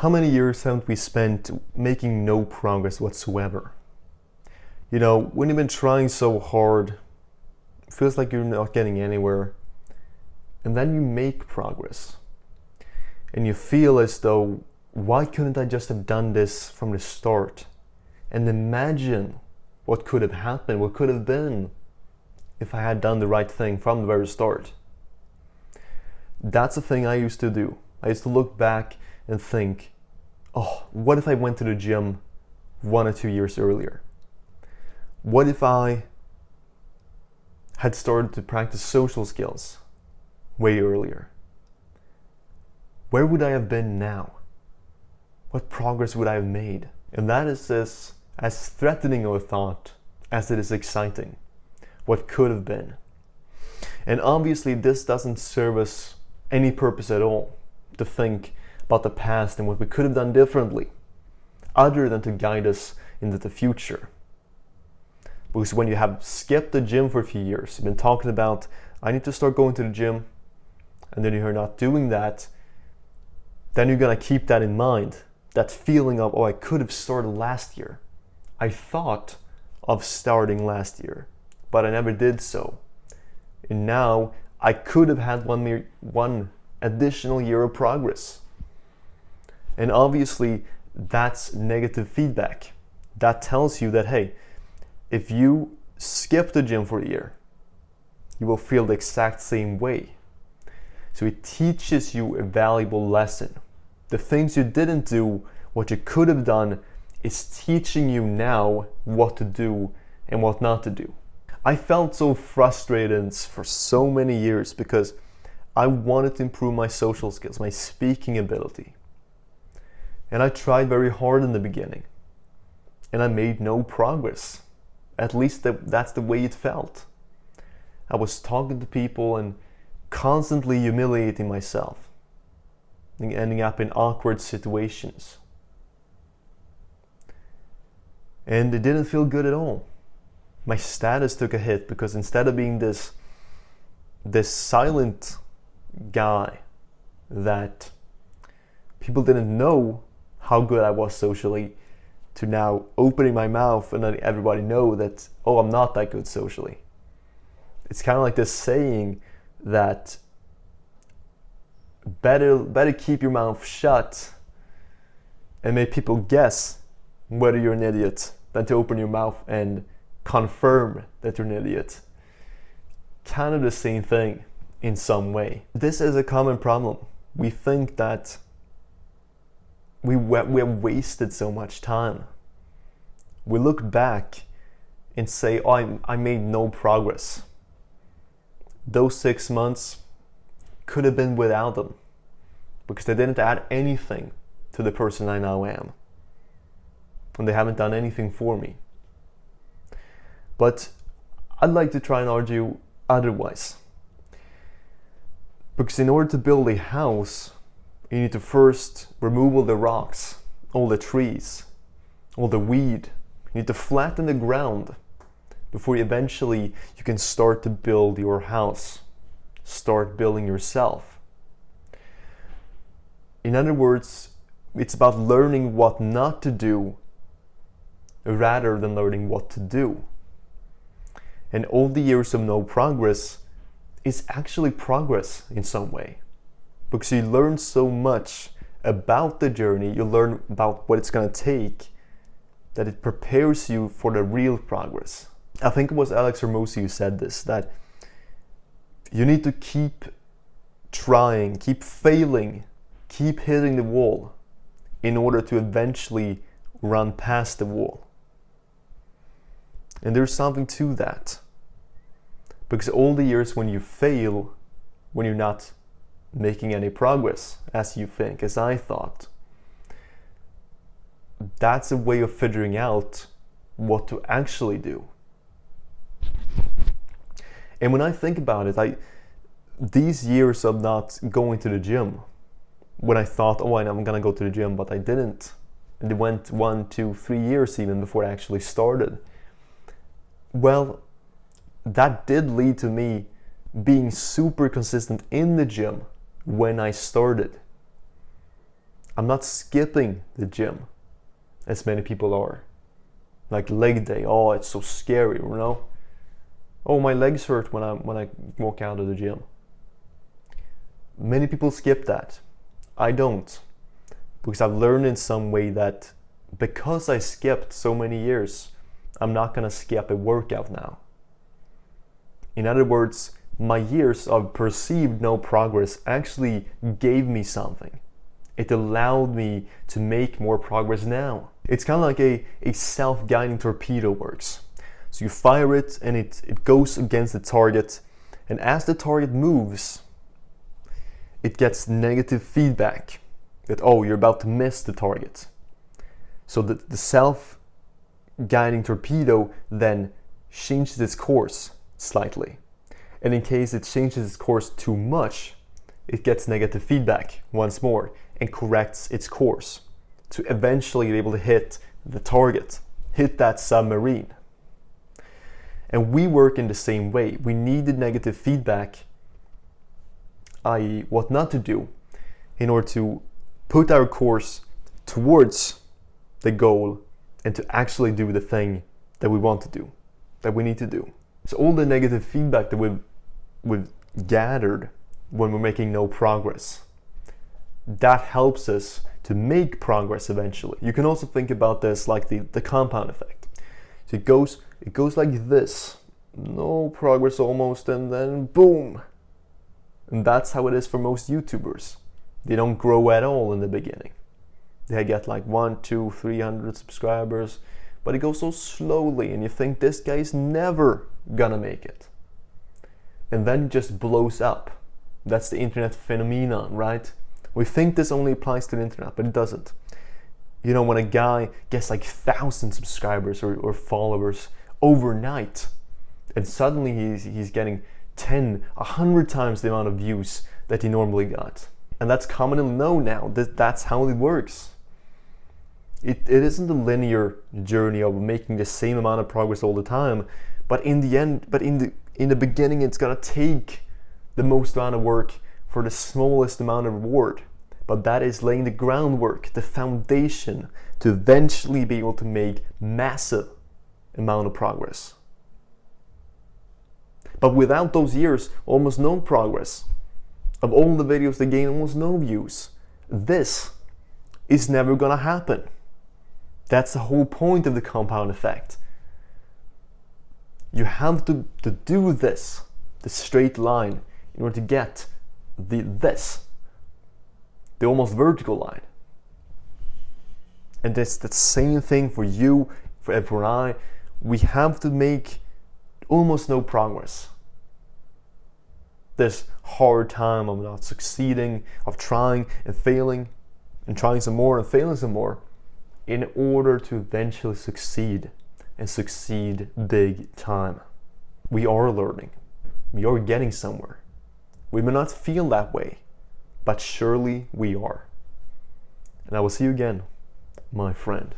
How many years haven't we spent making no progress whatsoever? You know, when you've been trying so hard, it feels like you're not getting anywhere, and then you make progress. And you feel as though, why couldn't I just have done this from the start? And imagine what could have happened, what could have been if I had done the right thing from the very start. That's a thing I used to do. I used to look back and think, oh, what if I went to the gym 1 or 2 years earlier? What if I had started to practice social skills way earlier? Where would I have been now? What progress would I have made? And that is as threatening of a thought as it is exciting. What could have been. And obviously this doesn't serve us any purpose at all, to think about the past and what we could have done differently, other than to guide us into the future. Because when you have skipped the gym for a few years, you've been talking about, I need to start going to the gym, and then you're not doing that, then you're gonna keep that in mind. That feeling of, oh, I could have started last year. I thought of starting last year, but I never did so. And now I could have had one additional year of progress. And obviously that's negative feedback. That tells you that, hey, if you skip the gym for a year, you will feel the exact same way. So it teaches you a valuable lesson. The things you didn't do, what you could have done, is teaching you now what to do and what not to do. I felt so frustrated for so many years because I wanted to improve my social skills, my speaking ability. And I tried very hard in the beginning. And I made no progress. At least that's the way it felt. I was talking to people and constantly humiliating myself, and ending up in awkward situations. And it didn't feel good at all. My status took a hit because instead of being this silent guy that people didn't know how good I was socially, to now opening my mouth and letting everybody know that, oh, I'm not that good socially. It's kind of like this saying that better keep your mouth shut and make people guess whether you're an idiot than to open your mouth and confirm that you're an idiot. Kind of the same thing in some way. This is a common problem. We think that we have wasted so much time. We look back and say, oh, I made no progress. Those 6 months could have been without them because they didn't add anything to the person I now am. And they haven't done anything for me. But I'd like to try and argue otherwise. Because in order to build a house, you need to first remove all the rocks, all the trees, all the weed. You need to flatten the ground before eventually you can start to build your house, start building yourself. In other words, it's about learning what not to do rather than learning what to do. And all the years of no progress is actually progress in some way. Because you learn so much about the journey, you learn about what it's going to take, that it prepares you for the real progress. I think it was Alex Hormozi who said this, that you need to keep trying, keep failing, keep hitting the wall in order to eventually run past the wall. And there's something to that. Because all the years when you fail, when you're not making any progress, as you think, as I thought, that's a way of figuring out what to actually do. And when I think about it, these years of not going to the gym, when I thought, oh, I'm gonna go to the gym, but I didn't. And it went 1, 2, 3 years even before I actually started. Well, that did lead to me being super consistent in the gym when I started. I'm not skipping the gym as many people are. Like leg day, oh, it's so scary, you know? Oh, my legs hurt when I walk out of the gym. Many people skip that. I don't. Because I've learned in some way that because I skipped so many years, I'm not gonna skip a workout now. In other words, my years of perceived no progress actually gave me something. It allowed me to make more progress now. It's kind of like a self-guiding torpedo works. So you fire it and it goes against the target, and as the target moves, it gets negative feedback that, oh, you're about to miss the target. So the self-guiding torpedo then changes its course slightly. And in case it changes its course too much, it gets negative feedback once more and corrects its course to eventually be able to hit the target, hit that submarine. And we work in the same way. We need the negative feedback, i.e. what not to do, in order to put our course towards the goal and to actually do the thing that we want to do, that we need to do. So all the negative feedback that we've gathered when we're making no progress, that helps us to make progress eventually. You can also think about this like the compound effect. So it goes like this, no progress almost, and then boom. And that's how it is for most YouTubers. They don't grow at all in the beginning. They get like 100, 200, 300 subscribers, but it goes so slowly and you think this guy's never gonna make it. And then it just blows up. That's the internet phenomenon, right? We think this only applies to the internet, but it doesn't. You know, when a guy gets like 1,000 subscribers or followers overnight, and suddenly he's getting 10, 100 times the amount of views that he normally got. And that's commonly known now, that's how it works. It isn't a linear journey of making the same amount of progress all the time, but in the beginning it's gonna take the most amount of work for the smallest amount of reward. But that is laying the groundwork, the foundation to eventually be able to make massive amount of progress. But without those years, almost no progress. Of all the videos that gain almost no views, this is never gonna happen. That's the whole point of the compound effect. You have to do this, the straight line, in order to get the almost vertical line. And it's the same thing for you, for I. We have to make almost no progress. This hard time of not succeeding, of trying and failing, and trying some more and failing some more, in order to eventually succeed, and succeed big time. We are learning. We are getting somewhere. We may not feel that way, but surely we are. And I will see you again, my friend.